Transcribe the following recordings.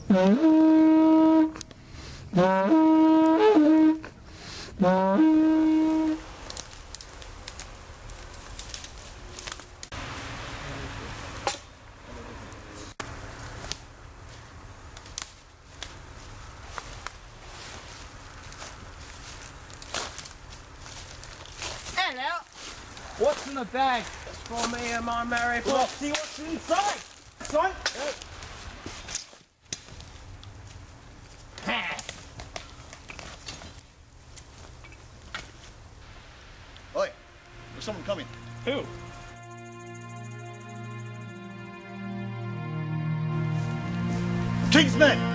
Hello. What's in the bag? It's for me and my merry folk. Let's see what's inside. Son. Oi, there's someone coming. Who? King's men!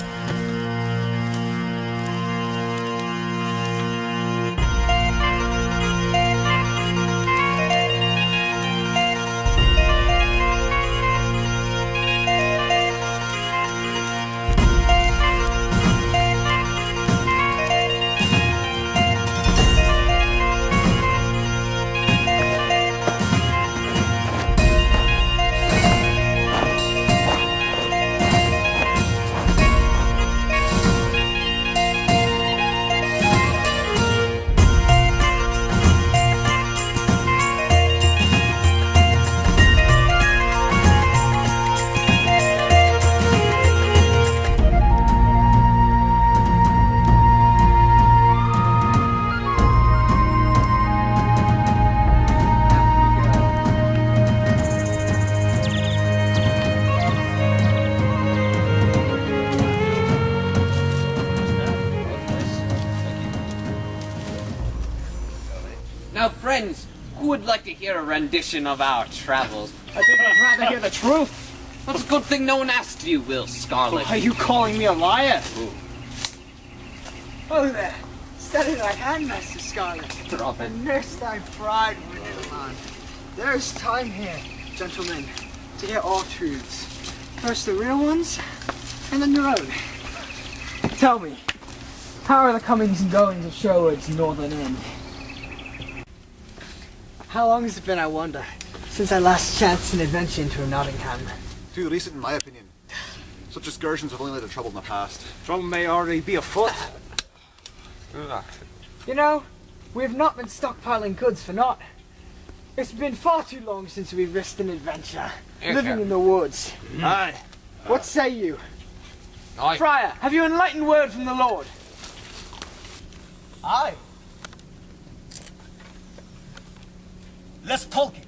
Now, friends, who would like to hear a rendition of our travels? I think I'd rather hear the truth. That's a good thing no one asked you, Will Scarlet. Are you calling me a liar? Ooh. Oh there, steady thy hand, Master Scarlet. Drop it. And nurse thy pride, little man. There is time here, gentlemen, to hear all truths. First the real ones, and then your own. Tell me, how are the comings and goings of Sherwood's northern end? How long has it been, I wonder, since I last chanced an adventure into Nottingham? Too recent, in my opinion. Such excursions have only led to trouble in the past. Trouble may already be afoot. You know, we've not been stockpiling goods for naught. It's been far too long since we risked an adventure, living in the woods. Aye. What say you? Aye. Friar, have you enlightened word from the Lord? Aye. Let's talk it.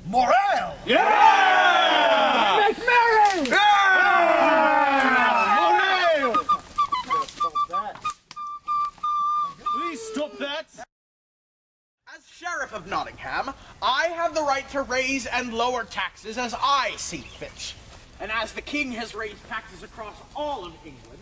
Morale! Yeah! Make merry! Morale! Please stop that. As Sheriff of Nottingham, I have the right to raise and lower taxes as I see fit. And as the King has raised taxes across all of England,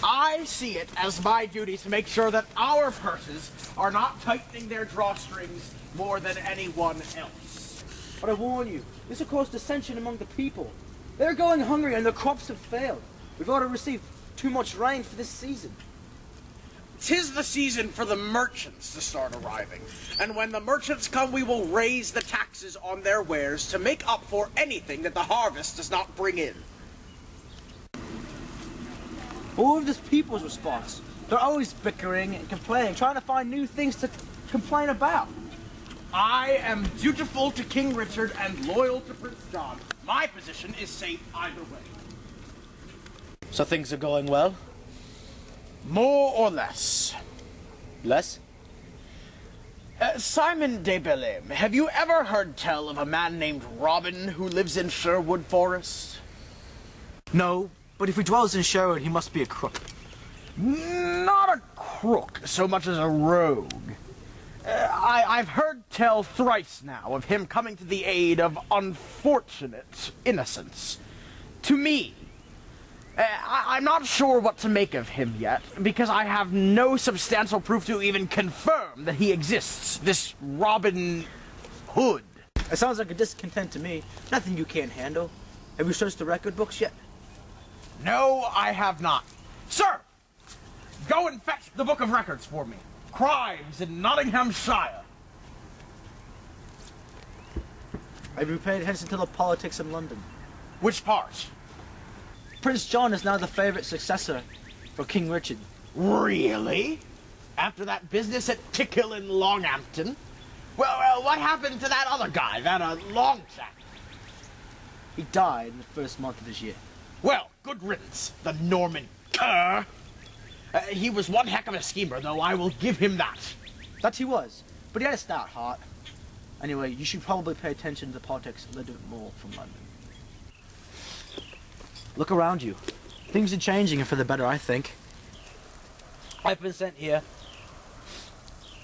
I see it as my duty to make sure that our purses are not tightening their drawstrings more than anyone else. But I warn you, this will cause dissension among the people. They're going hungry and their crops have failed. We've already received too much rain for this season. 'Tis the season for the merchants to start arriving. And when the merchants come, we will raise the taxes on their wares to make up for anything that the harvest does not bring in. All of this people's response. They're always bickering and complaining, trying to find new things to complain about. I am dutiful to King Richard and loyal to Prince John. My position is safe either way. So things are going well? More or less. Less? Simon de Bellem, have you ever heard tell of a man named Robin who lives in Sherwood Forest? No, but if he dwells in Sherwood, he must be a crook. Not a crook so much as a rogue. I've heard tell thrice now of him coming to the aid of unfortunate innocents. To me. I'm not sure what to make of him yet, because I have no substantial proof to even confirm that he exists. This Robin Hood. It sounds like a discontent to me. Nothing you can't handle. Have you searched the record books yet? No, I have not. Sir! Go and fetch the Book of Records for me. Crimes in Nottinghamshire. Have you paid attention to the politics in London? Which part? Prince John is now the favorite successor for King Richard. Really? After that business at Tickhill in Longhampton? Well, what happened to that other guy, that long chap? He died in the first month of this year. Well, good riddance, the Norman cur. He was one heck of a schemer, though, I will give him that. That he was, but he had a stout heart. Anyway, you should probably pay attention to the politics a little bit more from London. Look around you. Things are changing and for the better, I think. I've been sent here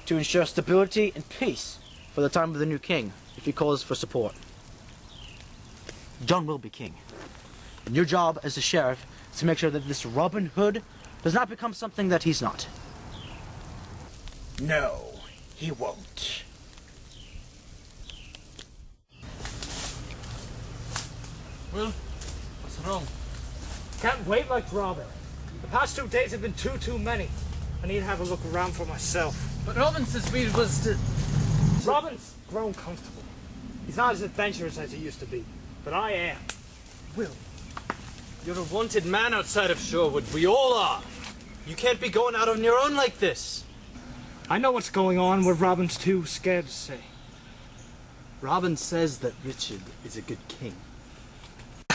to ensure stability and peace for the time of the new king, if he calls for support. John will be king. And your job as the sheriff is to make sure that this Robin Hood does not become something that he's not. No, he won't. Well, what's wrong? Can't wait like Robin. The past 2 days have been too many. I need to have a look around for myself. But Robin says we was to... Robin's grown comfortable. He's not as adventurous as he used to be, but I am. Will, you're a wanted man outside of Sherwood. We all are. You can't be going out on your own like this. I know what's going on, what Robin's too scared to say. Robin says that Richard is a good king.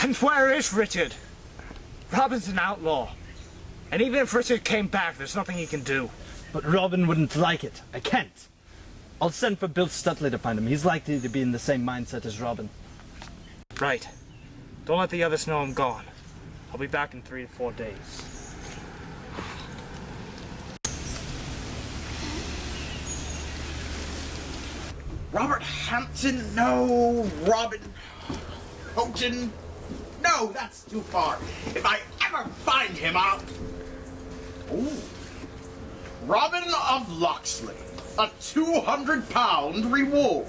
And where is Richard? Robin's an outlaw. And even if Richard came back, there's nothing he can do. But Robin wouldn't like it. I can't. I'll send for Bill Stutley to find him. He's likely to be in the same mindset as Robin. Right. Don't let the others know I'm gone. I'll be back in 3 to 4 days. Robert Hampton, no. Robin Houghton, no, that's too far. If I ever find him, I'll... Ooh. Robin of Locksley, a £200 reward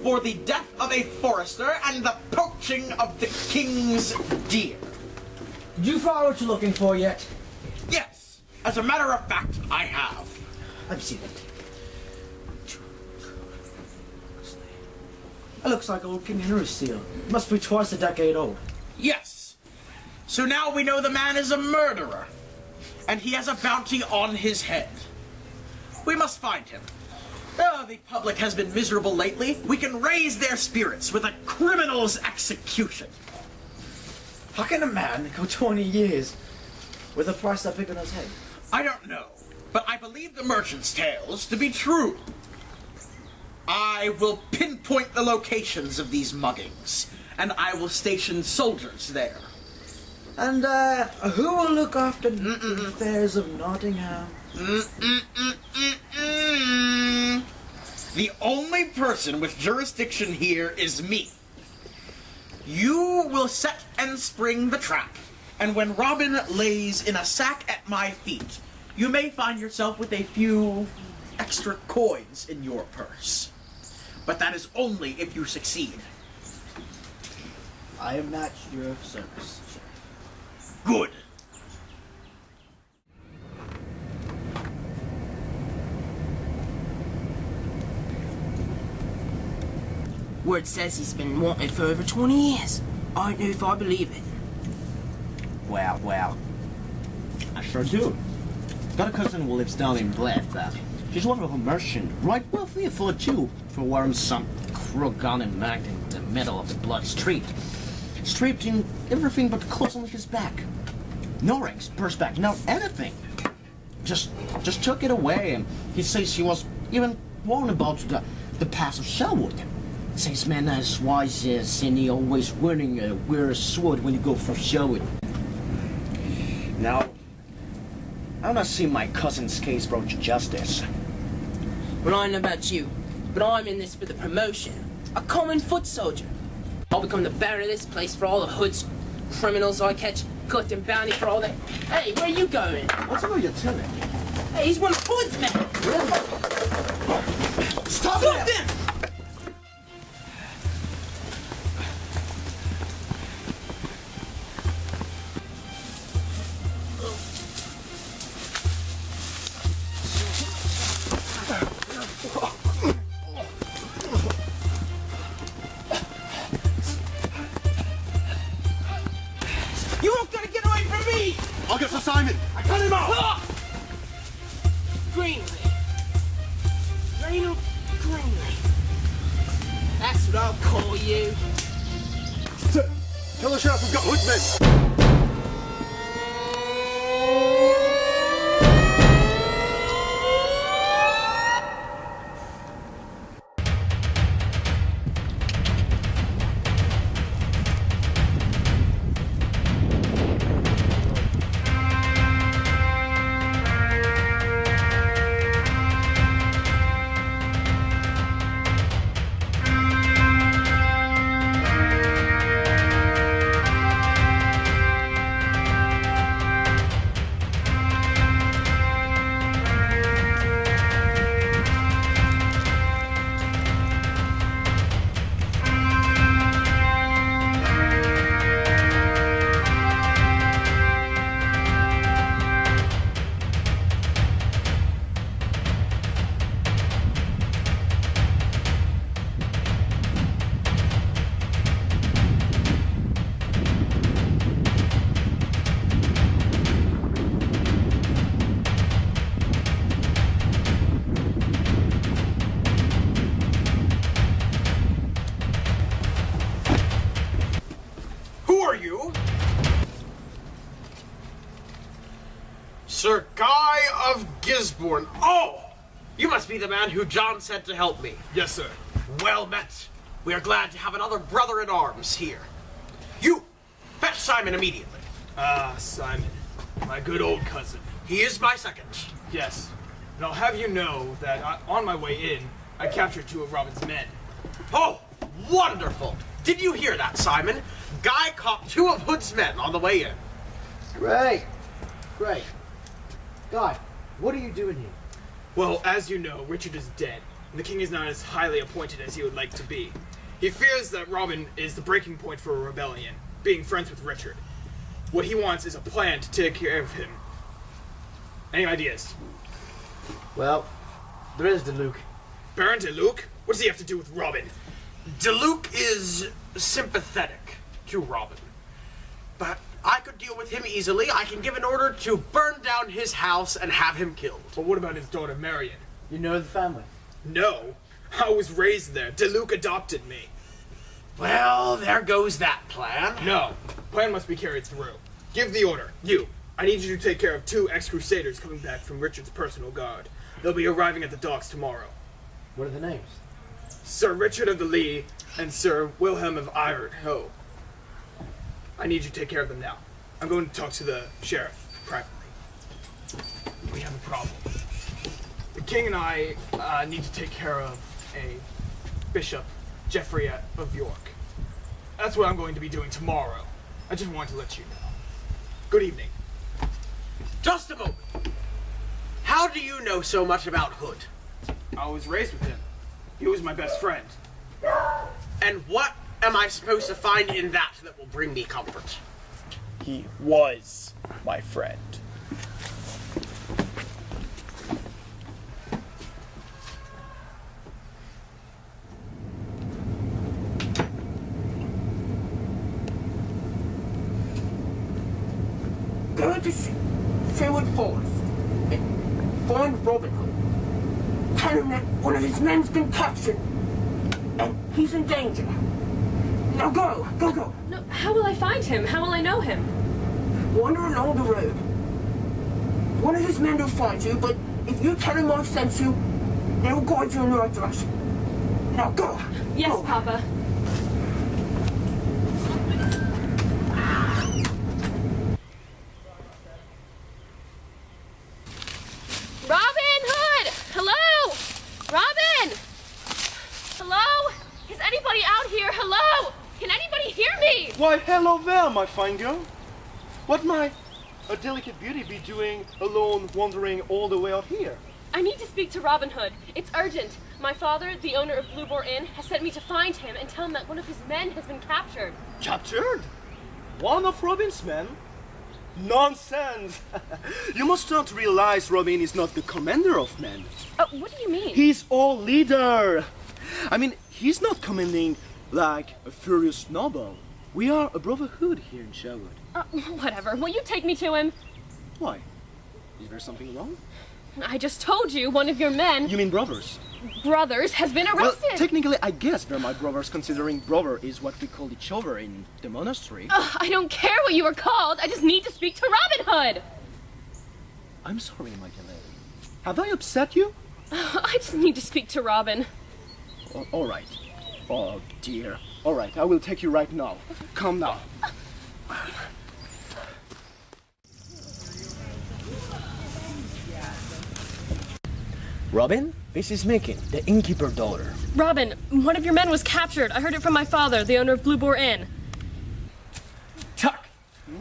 for the death of a forester and the poaching of the king's deer. Did you find what you're looking for yet? Yes, as a matter of fact, I have. I've seen it. That looks like old King Henry's seal. Must be twice a decade old. Yes. So now we know the man is a murderer, and he has a bounty on his head. We must find him. Oh, the public has been miserable lately. We can raise their spirits with a criminal's execution. How can a man go 20 years with a price that big on his head? I don't know, but I believe the merchant's tales to be true. I will pinpoint the locations of these muggings, and I will station soldiers there. And, who will look after the affairs of Nottingham? The only person with jurisdiction here is me. You will set and spring the trap, and when Robin lays in a sack at my feet, you may find yourself with a few extra coins in your purse. But that is only if you succeed. I have matched your service, sir. Good. Word says he's been wanted for over 20 years. I don't know if I believe it. Well, I sure do. Got a cousin who lives down in Blythe. She's one of a merchant, right wealthy for too, for wearing some crook gun and mag in the middle of the blood street. Stripped in everything but the clothes on his back. No rings, purse bag, no anything. Just took it away, and he says he was even warned about the pass of Sherwood. Says man as wise as, and he always wear a sword when you go for Sherwood. Now, I'm not seeing my cousin's case brought to justice. Well, I don't know about you, but I'm in this for the promotion. A common foot soldier. I'll become the baron of this place for all the hoods, criminals I catch, collecting bounty for all that. Hey, where you going? What's about your tenant? Hey, he's one of the hoods, man. Stop Stop him! him! You won't I'll get Sir Simon. I cut him off! Greenlee. Reynold Greenlee. That's what I'll call you. Sir, tell the sheriff we've got hoodmen. Sir Guy of Gisborne. Oh! You must be the man who John sent to help me. Yes, sir. Well met. We are glad to have another brother-in-arms here. You, fetch Simon immediately. Ah, Simon. My good old cousin. He is my second. Yes. And I'll have you know that on my way in, I captured 2 of Robin's men. Oh, wonderful. Did you hear that, Simon? Guy caught 2 of Hood's men on the way in. Great. Great. Guy, what are you doing here? Well, as you know, Richard is dead, and the king is not as highly appointed as he would like to be. He fears that Robin is the breaking point for a rebellion, being friends with Richard. What he wants is a plan to take care of him. Any ideas? Well, there is DeLuc. Baron DeLuc? What does he have to do with Robin? DeLuc is sympathetic to Robin. But I could deal with him easily. I can give an order to burn down his house and have him killed. But what about his daughter Marion? You know the family? No. I was raised there. DeLuc adopted me. Well, there goes that plan. No. Plan must be carried through. Give the order. You. I need you to take care of 2 ex-crusaders coming back from Richard's personal guard. They'll be arriving at the docks tomorrow. What are the names? Sir Richard of the Lee and Sir Wilhelm of Ironho. I need you to take care of them now. I'm going to talk to the sheriff privately. We have a problem. The king and I need to take care of a Bishop Geoffrey of York. That's what I'm going to be doing tomorrow. I just wanted to let you know. Good evening. Just a moment. How do you know so much about Hood? I was raised with him. He was my best friend. And what am I supposed to find in that that will bring me comfort? He was my friend. Go to Sherwood Forest and find Robin Hood. Tell him that one of his men's been captured and he's in danger. Now go, go, go. No, how will I find him? How will I know him? Wander along the road. One of his men will find you, but if you tell him I've sent you, they'll guide you in the right direction. Now go. Yes, go. Papa. Robin Hood! Hello! Robin! Hello? Is anybody out here? Hello? Can anybody hear me? Why, hello there, my fine girl. What might a delicate beauty be doing alone, wandering all the way out here? I need to speak to Robin Hood. It's urgent. My father, the owner of Blue Boar Inn, has sent me to find him and tell him that one of his men has been captured. Captured? One of Robin's men? Nonsense! You must not realize Robin is not the commander of men. What do you mean? He's our leader. I mean, he's not commanding like a furious noble. We are a brotherhood here in Sherwood. Whatever. Will you take me to him? Why? Is there something wrong? I just told you one of your men, You mean brothers? brothers, has been Well, arrested. technically, I guess they're my brothers, considering brother is what we call each other in the monastery. Ugh, I don't care what you were called. I just need to speak to Robin Hood. I'm sorry, my dear lady. Have I upset you? I just need to speak to Robin. All right. Oh, dear. All right, I will take you right now. Come now. Robin, this is Mickey, the innkeeper daughter. Robin, one of your men was captured. I heard it from my father, the owner of Blue Boar Inn. Tuck,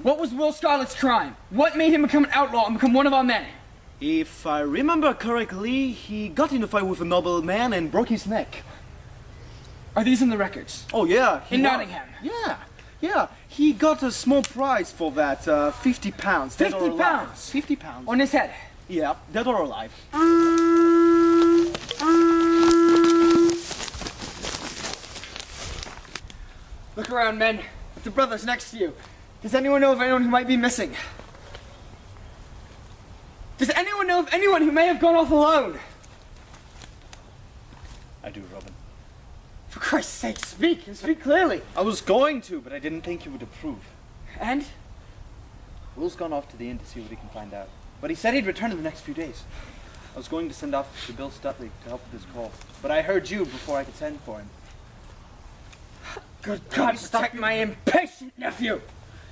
what was Will Scarlet's crime? What made him become an outlaw and become one of our men? If I remember correctly, he got in a fight with a nobleman and broke his neck. Are these in the records? Oh, yeah. In Nottingham? Yeah. He got a small prize for that, 50 pounds. Dead or 50 alive. pounds? 50 pounds. On his head? Yeah, dead or alive. Look around, men. The brothers next to you. Does anyone know of anyone who might be missing? Does anyone know of anyone who may have gone off alone? I do, Robin. For Christ's sake, speak, and speak clearly. I was going to, but I didn't think you would approve. And? Will's gone off to the inn to see what he can find out. But he said he'd return in the next few days. I was going to send off to Bill Stutley to help with his call. But I heard you before I could send for him. Good God, protect my impatient nephew!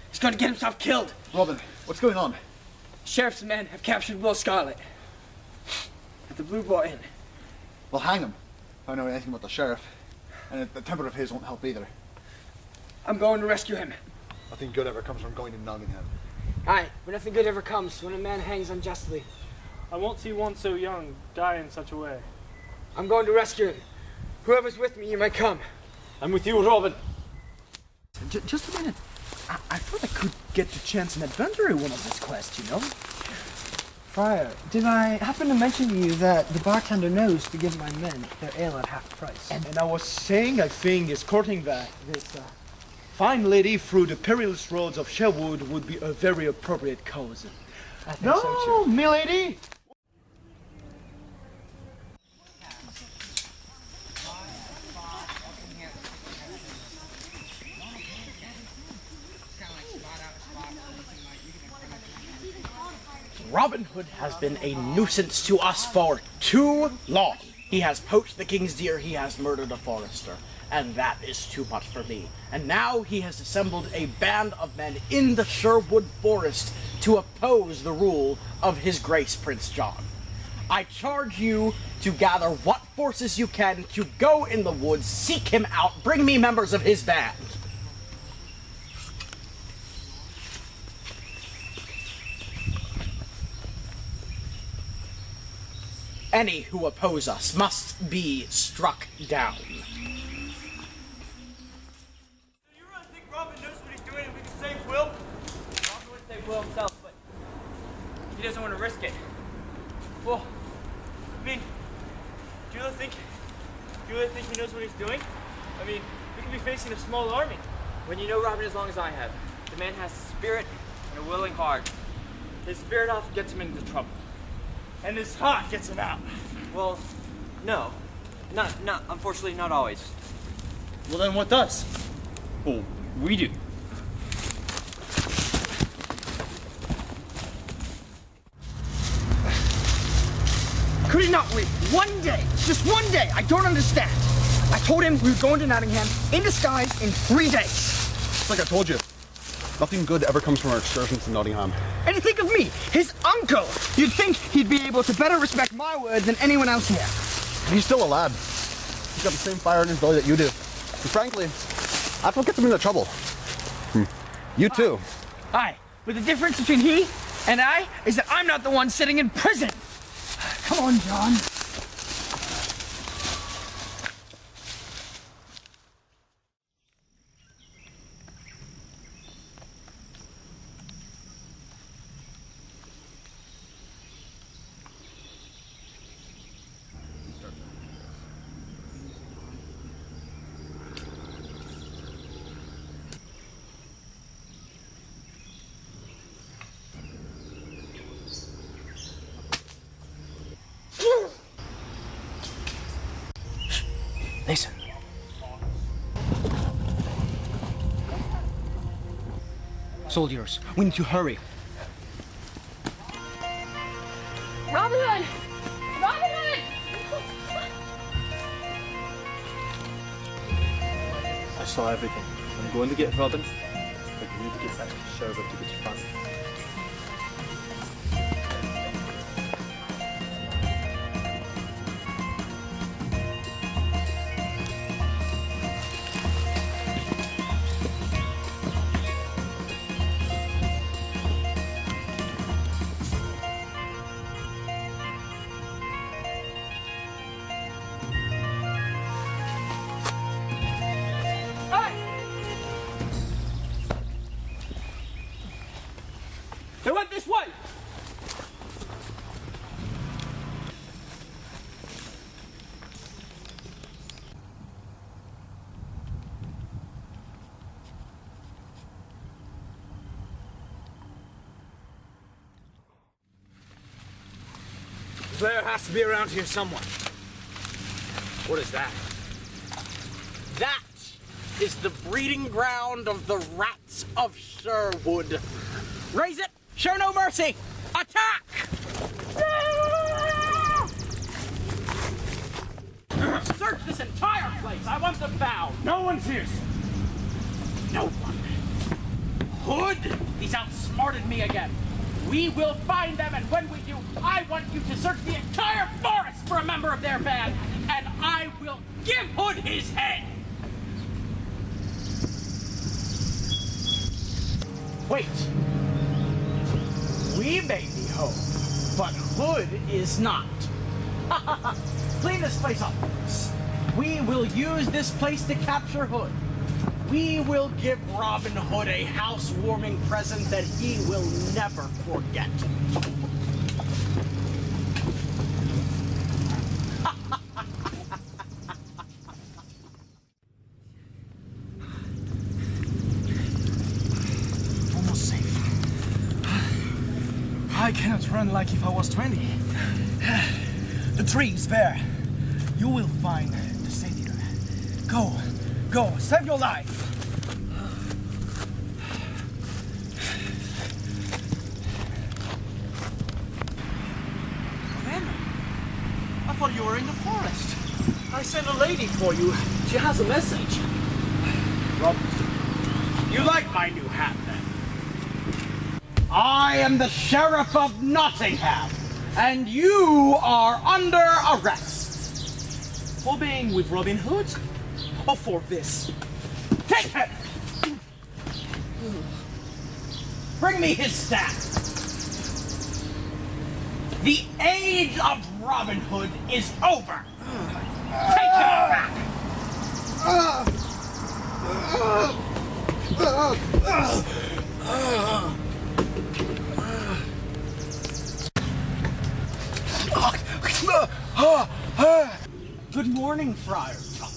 He's going to get himself killed. Robin, what's going on? Sheriff's men have captured Will Scarlet at the Blue Boar Inn. Well, hang him. I don't know anything about the sheriff. And the temper of his won't help either. I'm going to rescue him. Nothing good ever comes from going to Nottingham. Aye, but nothing good ever comes when a man hangs unjustly. I won't see one so young die in such a way. I'm going to rescue him. Whoever's with me, you may come. I'm with you, Robin. Just a minute. I thought I could get to chance an adventure in one of this quest, you know? Friar, did I happen to mention to you that the bartender knows to give my men their ale at half price? And I was saying, I think, escorting this fine lady through the perilous roads of Sherwood would be a very appropriate cause. I think so too. milady! Robin Hood has been a nuisance to us for too long. He has poached the king's deer, he has murdered a forester, and that is too much for me. And now he has assembled a band of men in the Sherwood Forest to oppose the rule of His Grace Prince John. I charge you to gather what forces you can to go in the woods, seek him out, bring me members of his band. Any who oppose us must be struck down. Do you really think Robin knows what he's doing and we can save Will? Robin would save Will himself, but he doesn't want to risk it. Well, I mean, do you really think he knows what he's doing? I mean, we could be facing a small army. When you know Robin as long as I have, the man has spirit and a willing heart. His spirit often gets him into trouble, and his heart gets him out. Well, no. Not, unfortunately, not always. Well, then what does? Well, we do. Could he not wait one day? Just one day. I don't understand. I told him we were going to Nottingham in disguise in 3 days. It's like I told you. Nothing good ever comes from our excursions to Nottingham. And you think of me, his uncle. You'd think he'd be able to better respect my word than anyone else here. And he's still a lad. He's got the same fire in his belly that you do. And frankly, that's what gets him into trouble. You too. Aye, but the difference between he and I is that I'm not the one sitting in prison. Come on, John. Soldiers, we need to hurry. Robin Hood! Robin Hood! I saw everything. I'm going to get Robin, but you need to get back to Sherwood to get your family. They went this way! Claire has to be around here somewhere. What is that? That is the breeding ground of the rats of Sherwood. Raise it! Show no mercy! Attack! Search this entire place! I want them found! No one's here, sir. No one. Hood! He's outsmarted me again. We will find them, and when we do, I want you to search the entire forest for a member of their band, and I will give Hood his head! Wait. We may be home, but Hood is not. Clean this place up. We will use this place to capture Hood. We will give Robin Hood a housewarming present that he will never forget. Almost safe. I cannot run like if I was 20. The tree is there. You will find the savior. Go, go, save your life. I thought you were in the forest. I sent a lady for you. She has a message. Robin, you like my new hat then? I am the Sheriff of Nottingham, and you are under arrest. For being with Robin Hood? Or for this? Take him! Bring me his staff. The age of Robin Hood is over. Take him back. Good morning, Friar Tuck.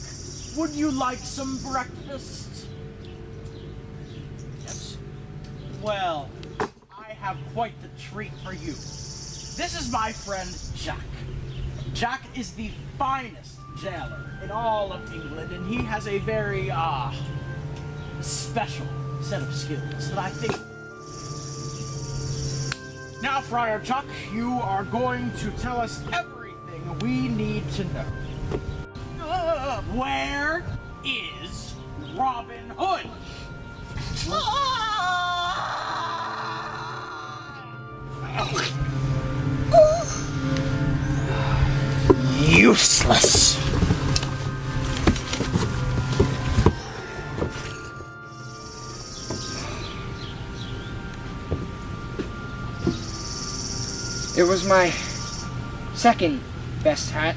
Would you like some breakfast? Yes. Well, I have quite the treat for you. This is my friend Jack. Jack is the finest jailer in all of England, and he has a very, special set of skills that I think... Now, Friar Tuck, you are going to tell us everything we need to know. Where is Robin Hood? Useless. It was my second best hat.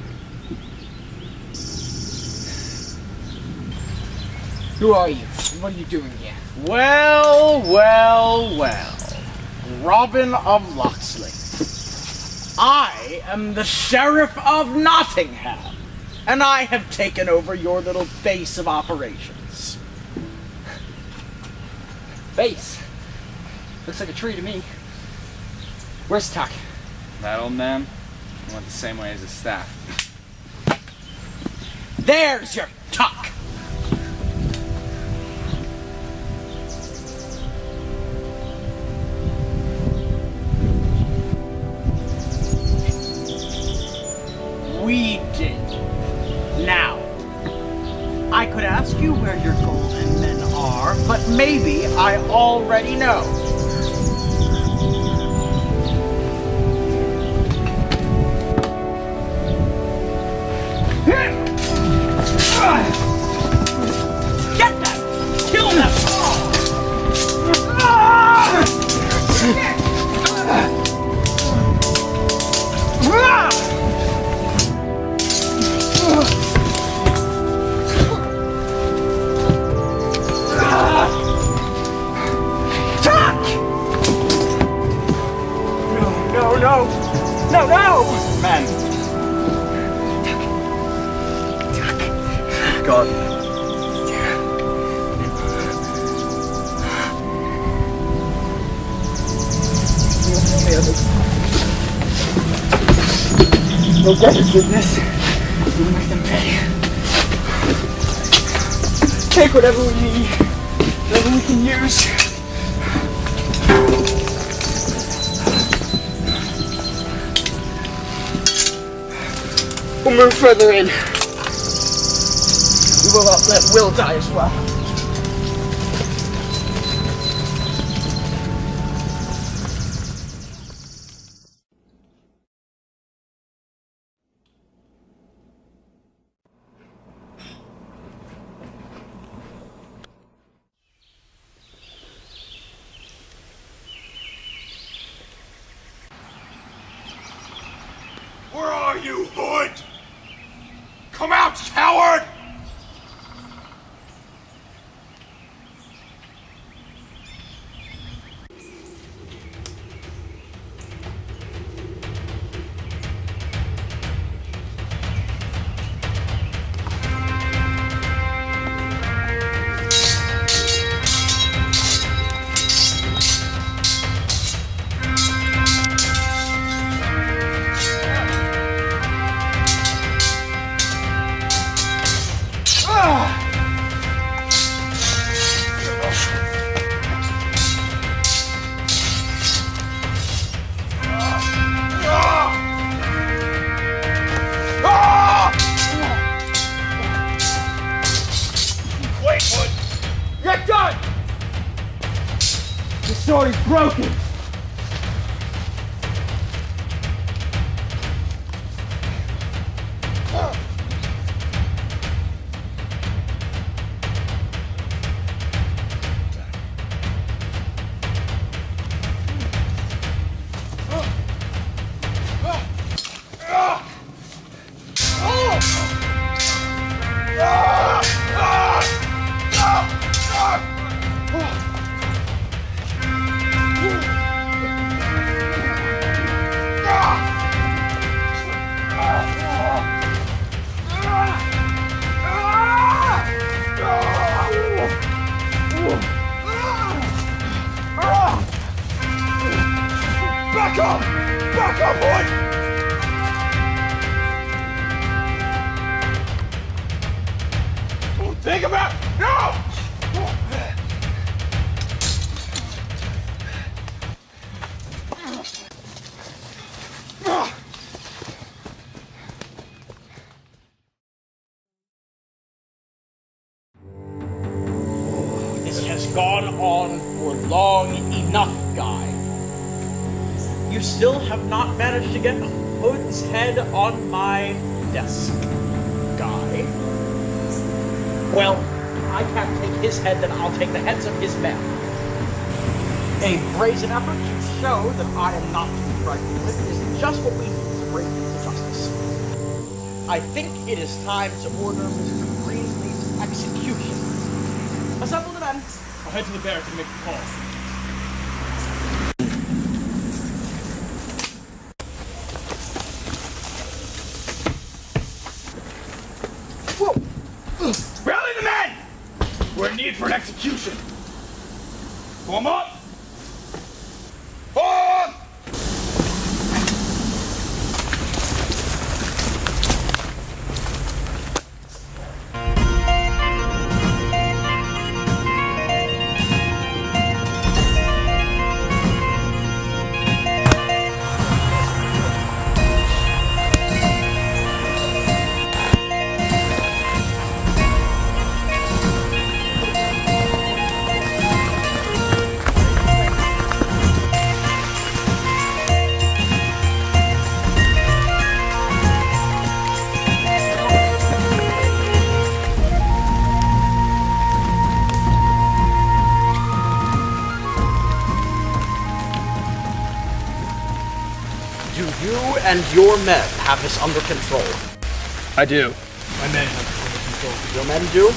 Who are you? And what are you doing here? Well, well, well. Robin of Locksley. I am the Sheriff of Nottingham, and I have taken over your little base of operations. Base? Looks like a tree to me. Where's Tuck? That old man went the same way as his staff. There's your Tuck! already know. Get them! Kill them! No! Man. God. No better goodness. We'll make them pay. Take whatever we need, whatever we can use. We'll move further in. We will not let Will die as well. Where are you, Hood? Come out, coward! You're done! The sword is broken! Back up! Back up, Hood! Think about it! No! This has gone on for long enough, Guy. You still have not managed to get Hood's head on my desk, Guy. Well, I can't take his head, then I'll take the heads of his men. A brazen effort to show that I am not to be frightened with is just what we need to bring him to justice. I think it is time to order Mr. Greenleaf's execution. Assemble the men. I'll head to the barracks and make the call. Rally the men! We're in need for an execution. Form up! Form! Do you and your men have this under control? I do. My men have this under control. Your men do?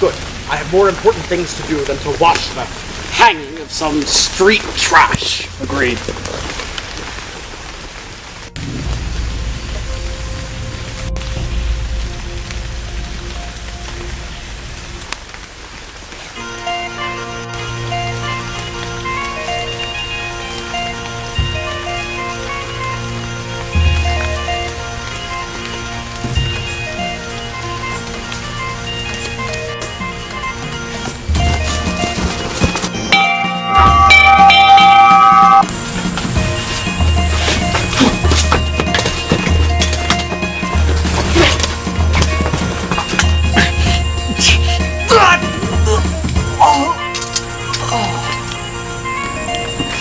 Good. I have more important things to do than to watch the hanging of some street trash. Agreed.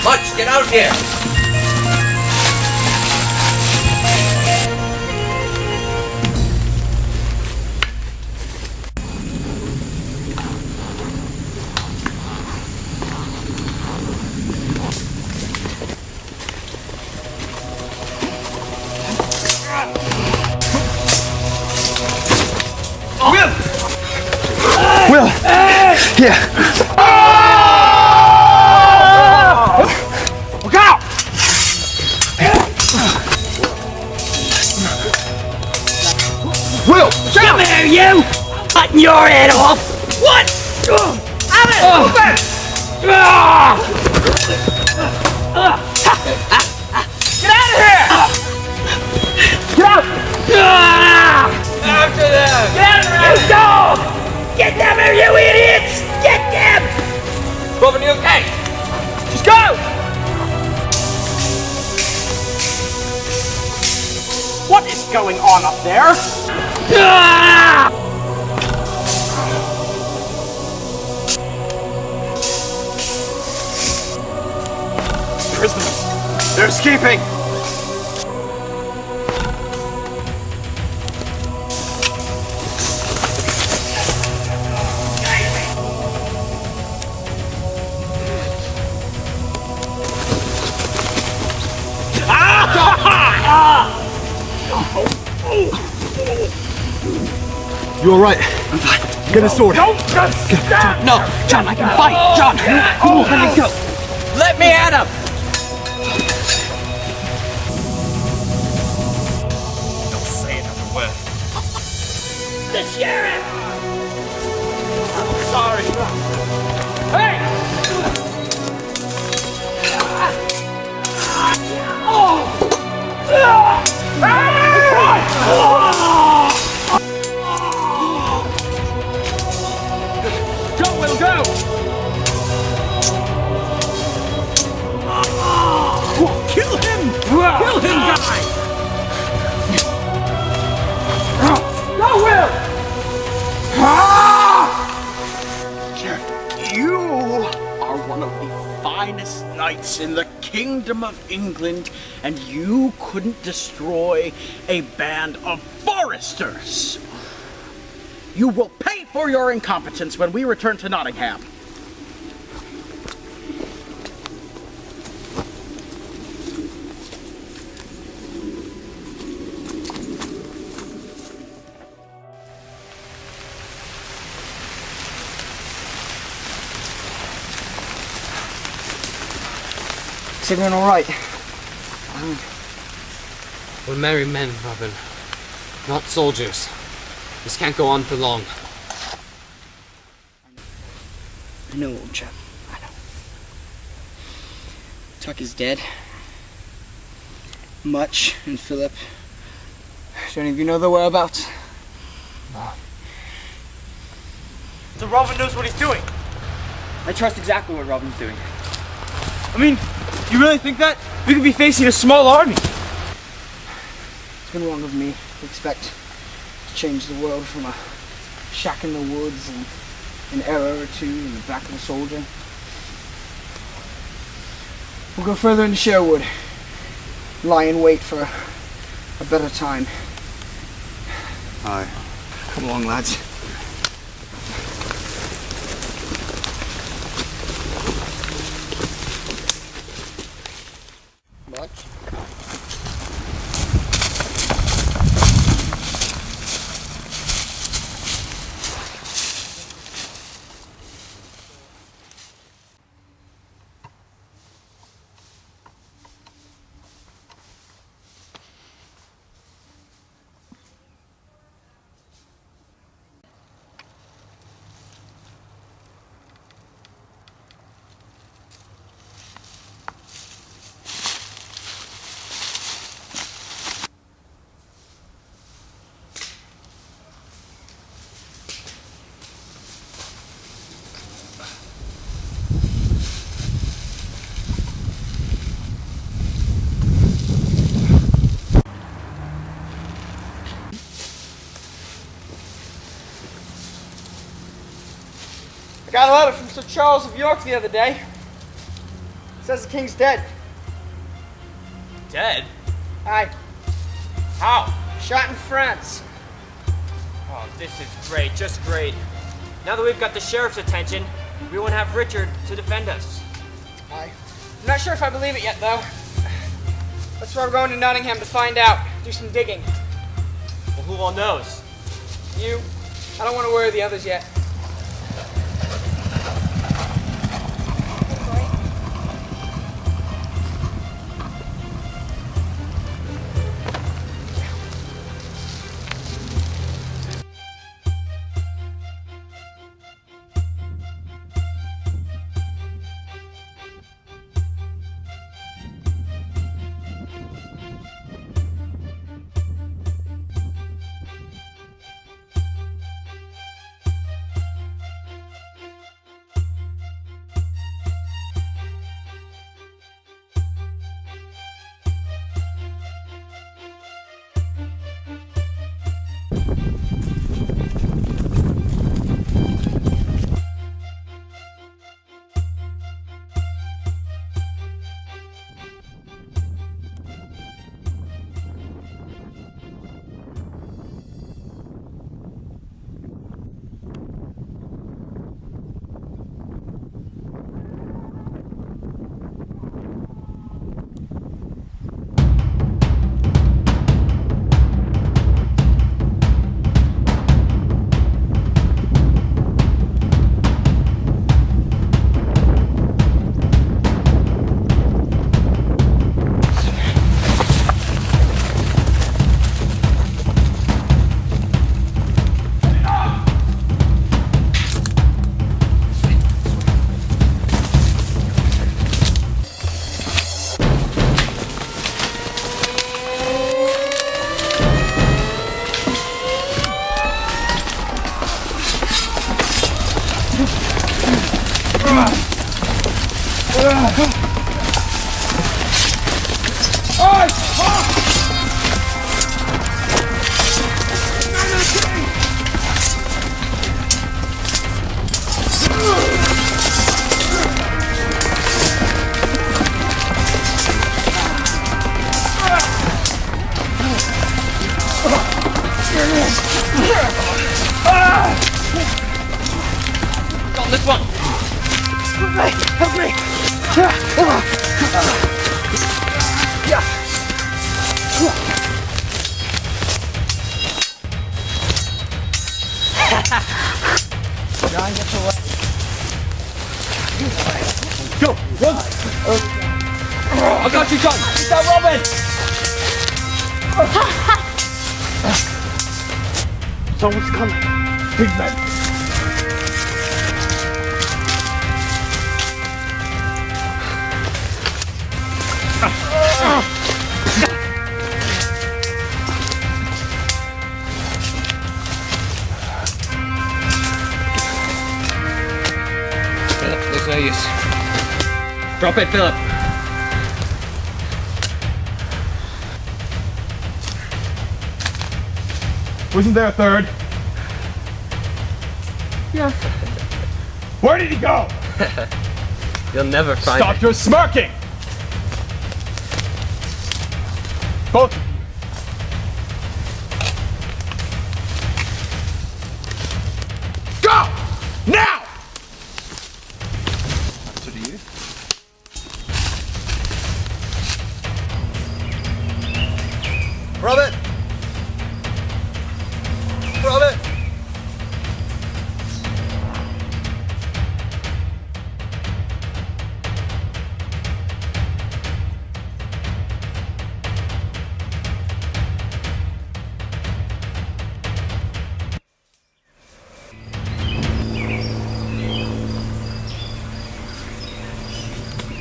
Much, get out here! Will! Here! Look out! Will! Come here, you! Cutting your head off! What? Have it! Open! Get out of here! Get out! After them! Get out of here! You dog! Get them here, you idiots! Get them! Robin, you okay? Just go! What is going on up there? Prisoners! They're escaping! You alright? I'm fine. Get a sword. Don't just stop! No, John, I can fight! John, come on, let me go! Let me at him! Don't say another word. The sheriff! I'm sorry. Hey! Oh! Go, Will, go! Kill him! Kill him, Guy! Go, Will! Sheriff, you are one of the finest knights in the Kingdom of England, and you couldn't destroy a band of foresters. You will pay for your incompetence when we return to Nottingham. Is everyone alright? We're merry men, Robin. Not soldiers. This can't go on for long. I know, old chap. I know. Tuck is dead. Much and Philip. Do any of you know their whereabouts? So Robin knows what he's doing. I trust exactly what Robin's doing. I mean, you really think that? We could be facing a small army. It's been wrong of me to expect to change the world from a shack in the woods and an arrow or two in the back of a soldier. We'll go further into Sherwood. Lie in wait for a better time. Aye. Come along, lads. Much. Got a letter from Sir Charles of York the other day. Says the king's dead. Dead? Aye. How? Shot in France. Oh, this is great, just great. Now that we've got the sheriff's attention, we won't have Richard to defend us. Aye. I'm not sure if I believe it yet, though. That's where we're going to Nottingham to find out. Do some digging. Well, who all knows? You? I don't want to worry the others yet. On this one! Help me! John, get away. Go! Run! I got you, John! Is that Robin? Someone's coming. Big man. Philip, there's no use. Drop it, Philip. Wasn't there a third? Yes. Where did he go? You'll never find Stop your smirking! Both of you. Go! Now! So do you? Robert! Robert!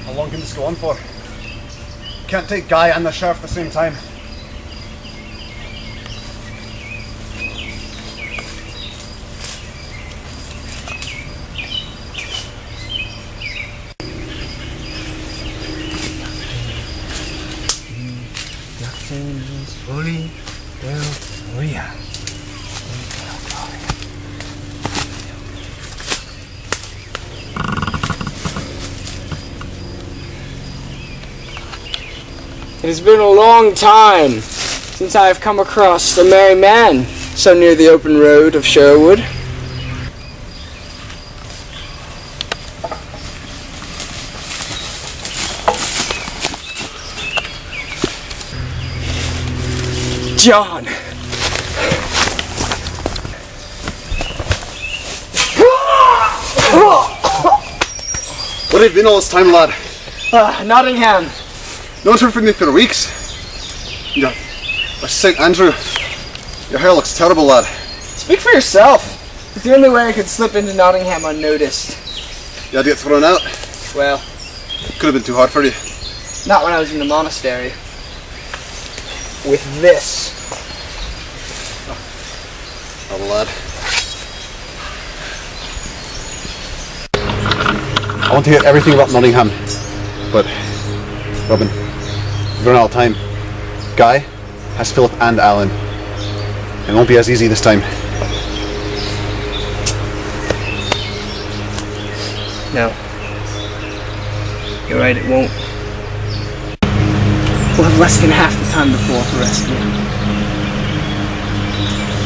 How long can this go on for? Can't take Guy and the sheriff at the same time. It has been a long time since I have come across a merry man so near the open road of Sherwood. John! What have you been all this time, lad? Nottingham. No one's heard from you for weeks. Yeah. By St. Andrew, your hair looks terrible, lad. Speak for yourself. It's the only way I could slip into Nottingham unnoticed. You had to get thrown out. Well, could have been too hard for you. Not when I was in the monastery. With this. Oh, lad. I want to hear everything about Nottingham, but Robin, we've run out of time. Guy has Philip and Alan. It won't be as easy this time. No. You're right, it won't. We'll have less than half the time before the rescue.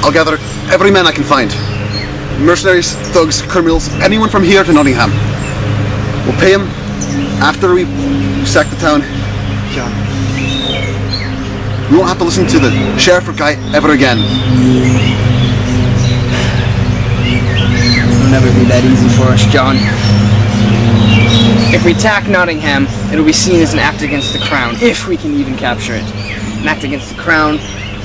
I'll gather every man I can find. Mercenaries, thugs, criminals, anyone from here to Nottingham. We'll pay him after we sack the town. John. We won't have to listen to the sheriff or Guy ever again. It'll never be that easy for us, John. If we attack Nottingham, it'll be seen as an act against the crown, if we can even capture it. An act against the crown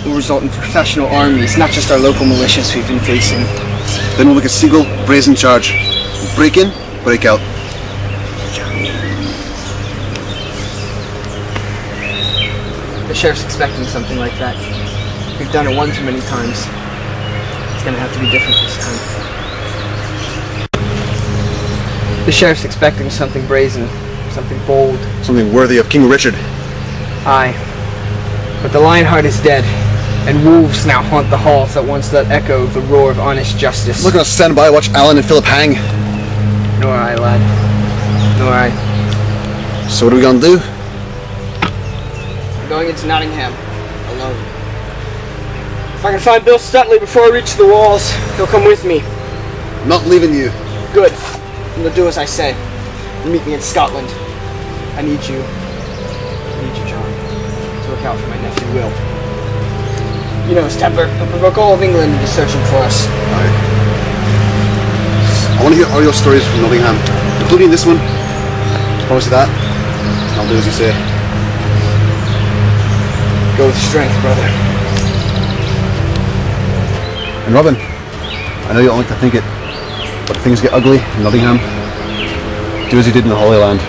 will result in professional armies, not just our local militias we've been facing. Then we'll make a single brazen charge. Break in, break out. The sheriff's expecting something like that. We've done it one too many times. It's gonna have to be different this time. The sheriff's expecting something brazen, something bold. Something worthy of King Richard. Aye. But the Lionheart is dead, and wolves now haunt the halls that once let echo the roar of honest justice. I'm not gonna stand by and watch Alan and Philip hang. Nor I, lad. Nor I. So what are we gonna do? I'm going into Nottingham, alone. If I can find Bill Stutley before I reach the walls, he'll come with me. I'm not leaving you. Good. And they'll do as I say. Meet me in Scotland. I need you. I need you, John, to look out for my nephew, Will. You know his temper. He'll provoke all of England into searching for us. Alright. I want to hear all your stories from Nottingham, including this one. Promise you that. I'll do as you say. Go with strength, brother. And Robin, I know you don't like to think it, but if things get ugly in Nottingham, do as you did in the Holy Land.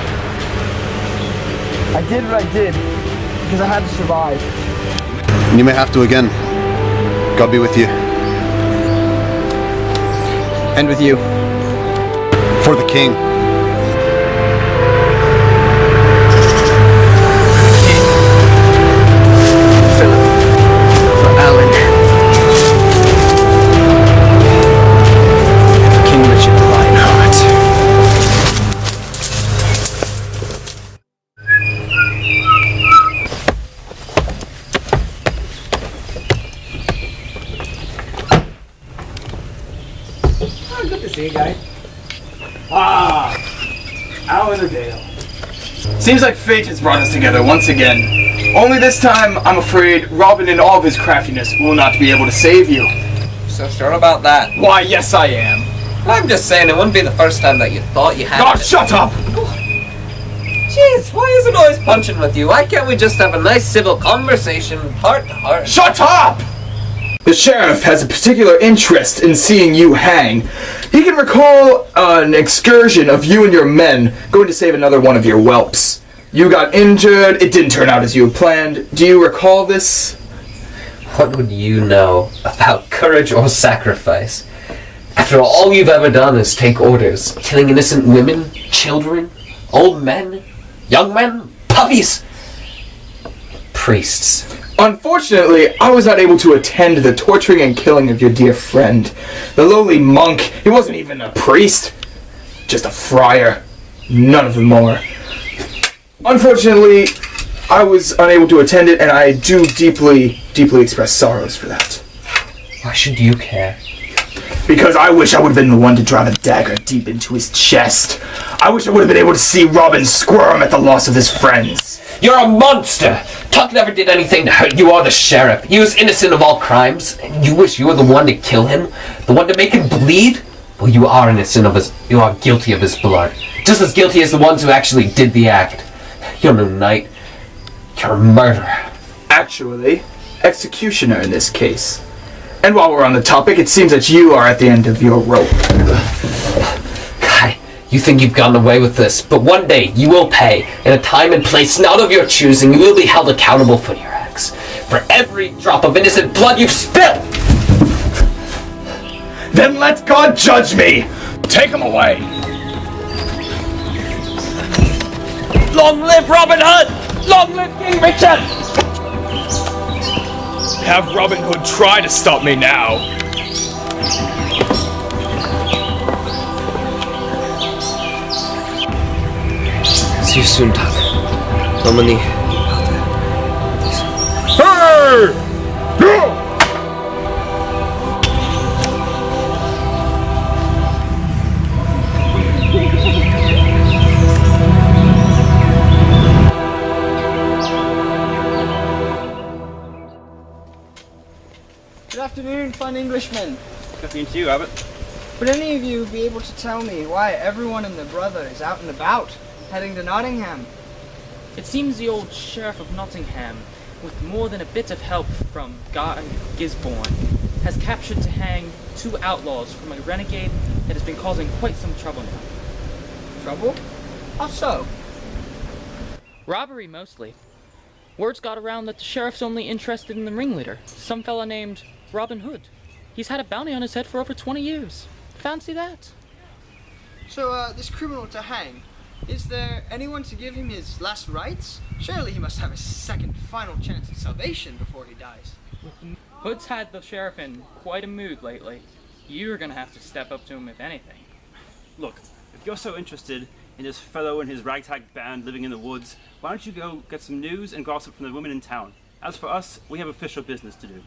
I did what I did because I had to survive. And you may have to again. God be with you. And with you. For the King. Guy. Ah, Allendale. Seems like fate has brought us together once again. Only this time, I'm afraid, Robin in all of his craftiness will not be able to save you. So sure about that? Why, yes I am. I'm just saying it wouldn't be the first time that you thought you had God, shut up! Jeez, why is it always punching with you? Why can't we just have a nice civil conversation, heart to heart? Shut up! The sheriff has a particular interest in seeing you hang. He can recall an excursion of you and your men going to save another one of your whelps. You got injured, it didn't turn out as you had planned. Do you recall this? What would you know about courage or sacrifice? After all you've ever done is take orders, killing innocent women, children, old men, young men, puppies, priests. Unfortunately, I was not able to attend the torturing and killing of your dear friend. The lowly monk, he wasn't even a priest, just a friar. None of them more. Unfortunately, I was unable to attend it, and I do deeply, deeply express sorrows for that. Why should you care? Because I wish I would have been the one to drive a dagger deep into his chest. I wish I would have been able to see Robin squirm at the loss of his friends. You're a monster! Tuck never did anything to hurt you or the sheriff. He was innocent of all crimes. And you wish you were the one to kill him? The one to make him bleed? Well, you are innocent of his... You are guilty of his blood. Just as guilty as the ones who actually did the act. You're no knight. You're a murderer. Actually, executioner in this case. And while we're on the topic, it seems that you are at the end of your rope. Guy, you think you've gotten away with this, but one day you will pay. In a time and place not of your choosing, you will be held accountable for your acts. For every drop of innocent blood you've spilled! Then let God judge me! Take him away! Long live Robin Hood! Long live King Richard! Have Robin Hood try to stop me now. See you soon, Tuck. Domini. Good afternoon, fun Englishmen. Good afternoon to you, Abbott. Would any of you be able to tell me why everyone and their brother is out and about, heading to Nottingham? It seems the old Sheriff of Nottingham, with more than a bit of help from Guy of Gisborne, has captured to hang 2 outlaws from a renegade that has been causing quite some trouble now. Trouble? How so? Robbery, mostly. Words got around that the sheriff's only interested in the ringleader, some fella named Robin Hood. He's had a bounty on his head for over 20 years. Fancy that. So, this criminal to hang, is there anyone to give him his last rites? Surely he must have a second, final chance at salvation before he dies. Hood's had the sheriff in quite a mood lately. You're gonna have to step up to him if anything. Look, if you're so interested in this fellow and his ragtag band living in the woods, why don't you go get some news and gossip from the women in town? As for us, we have official business to do.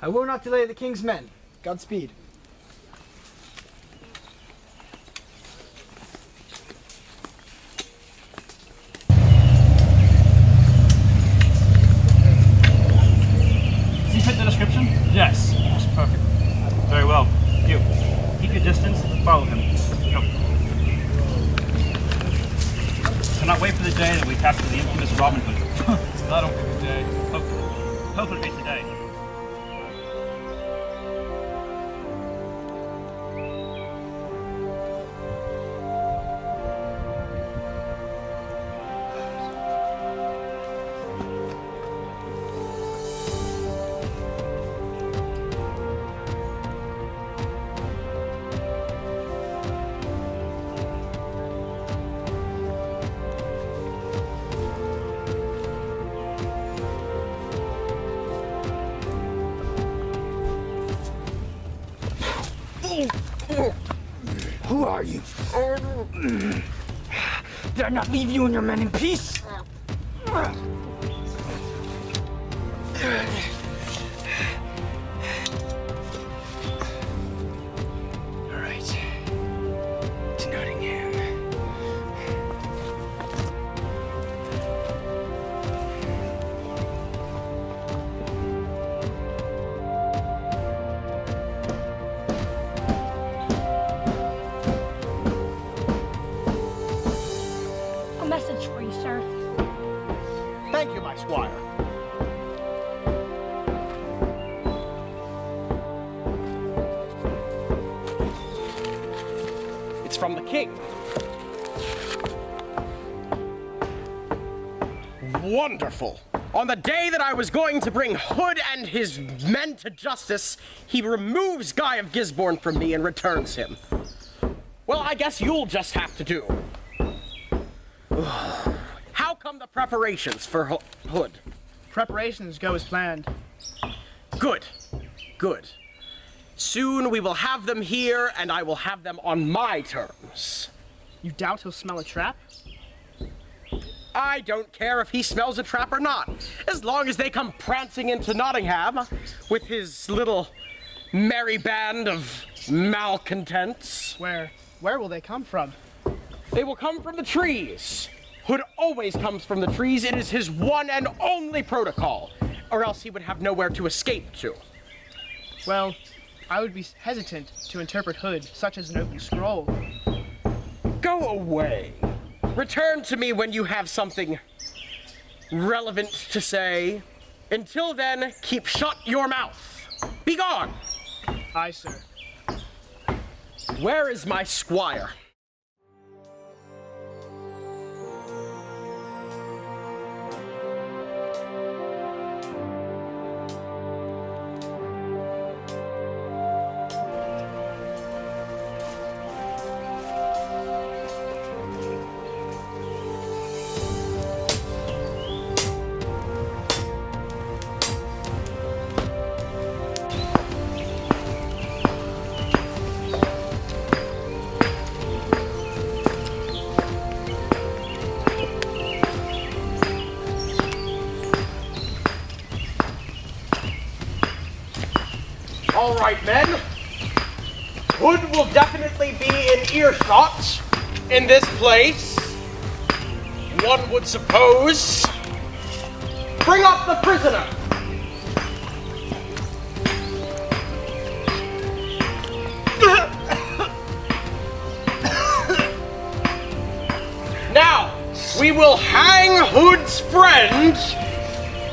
I will not delay the king's men. Godspeed. Does he fit the description? Yes, that's perfect. Very well. You, keep your distance, follow him. Go. Cannot wait for the day that we capture the infamous Robin Hood. That'll be the day. Hopefully it'll be today. Who are you? Dare not leave you and your men in peace. Alright. To Nottingham. A message for you, sir. Thank you, my squire. It's from the king. Wonderful. On the day that I was going to bring Hood and his men to justice, he removes Guy of Gisborne from me and returns him. Well, I guess you'll just have to do. How come the preparations for Hood? Preparations go as planned. Good. Good. Soon we will have them here, and I will have them on my terms. You doubt he'll smell a trap? I don't care if he smells a trap or not, as long as they come prancing into Nottingham with his little merry band of malcontents. Where will they come from? They will come from the trees. Hood always comes from the trees. It is his one and only protocol, or else he would have nowhere to escape to. Well, I would be hesitant to interpret Hood such as an open scroll. Go away. Return to me when you have something relevant to say. Until then, keep shut your mouth. Be gone. Aye, sir. Where is my squire? All right, men. Hood will definitely be in earshot in this place. One would suppose. Bring up the prisoner. Now, we will hang Hood's friend,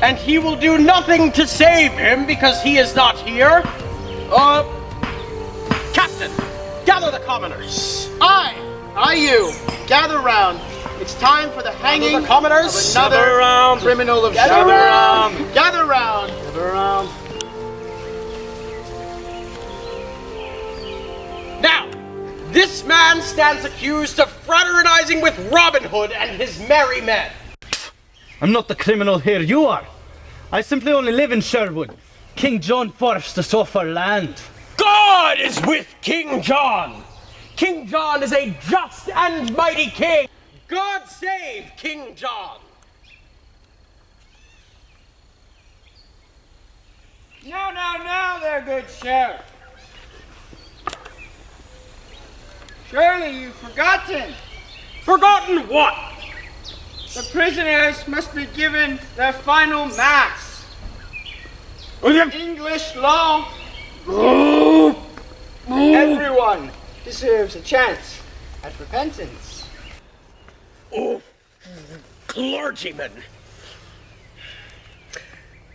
and he will do nothing to save him because he is not here. Captain, gather the commoners. Aye, you. Gather round. It's time for the hanging the commoners. of another round. criminal of Gather round. Gather round. Gather round. Now, this man stands accused of fraternizing with Robin Hood and his merry men. I'm not the criminal here, you are. I simply only live in Sherwood. King John forced us off our land. God is with King John. King John is a just and mighty king. God save King John. Now, there, good sheriff. Surely you've forgotten. Forgotten what? The prisoners must be given their final mass. English law. Everyone deserves a chance at repentance. Oh, clergymen.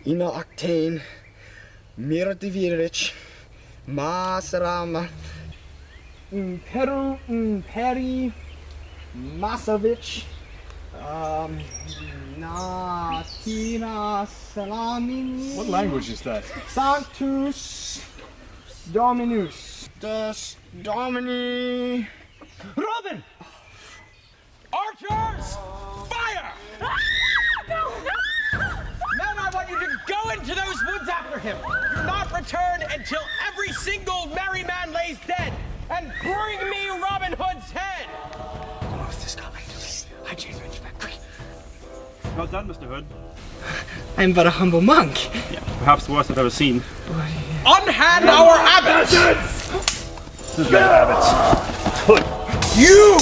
Ina octane, Mirdivirich, Masarama, Peri, Masovich, Natina Salamini. What language is that? Sanctus Dominus. Dus Domini. Robin! Archers! Fire! Men, I want you to go into those woods after him. Do not return until every single merry man lays dead. And bring me Robin Hood's head! Close this door. I change back quick. Well done, Mr. Hood. I'm but a humble monk. Yeah, perhaps the worst I've ever seen. Unhand our abbots! This is bad abbots. Hood. You!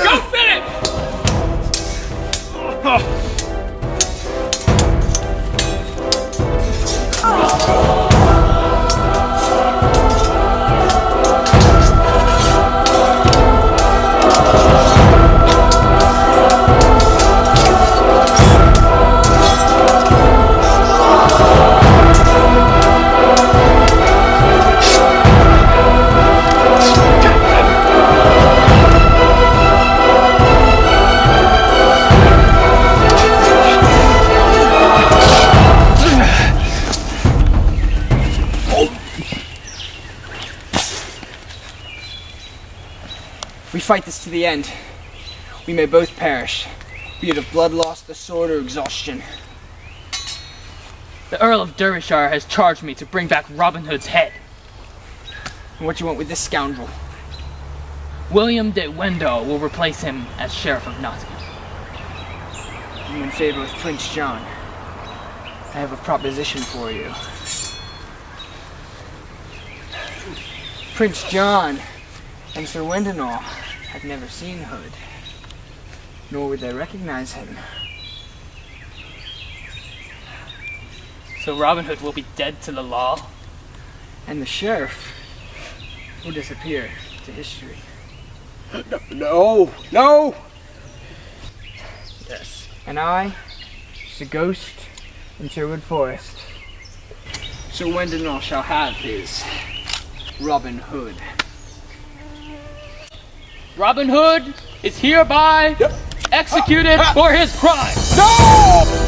Go fit it! We fight this to the end. We may both perish, be it of blood loss, the sword, or exhaustion. The Earl of Derbyshire has charged me to bring back Robin Hood's head. And what do you want with this scoundrel? William de Wendell will replace him as Sheriff of Nottingham. I'm in favor of Prince John. I have a proposition for you. Prince John and Sir Wendenall have never seen Hood, nor would they recognize him. So Robin Hood will be dead to the law? And the sheriff will disappear to history. No! Yes. And I, the ghost in Sherwood Forest, Sir Wendenall shall have his Robin Hood. Robin Hood is hereby executed for his crime! No!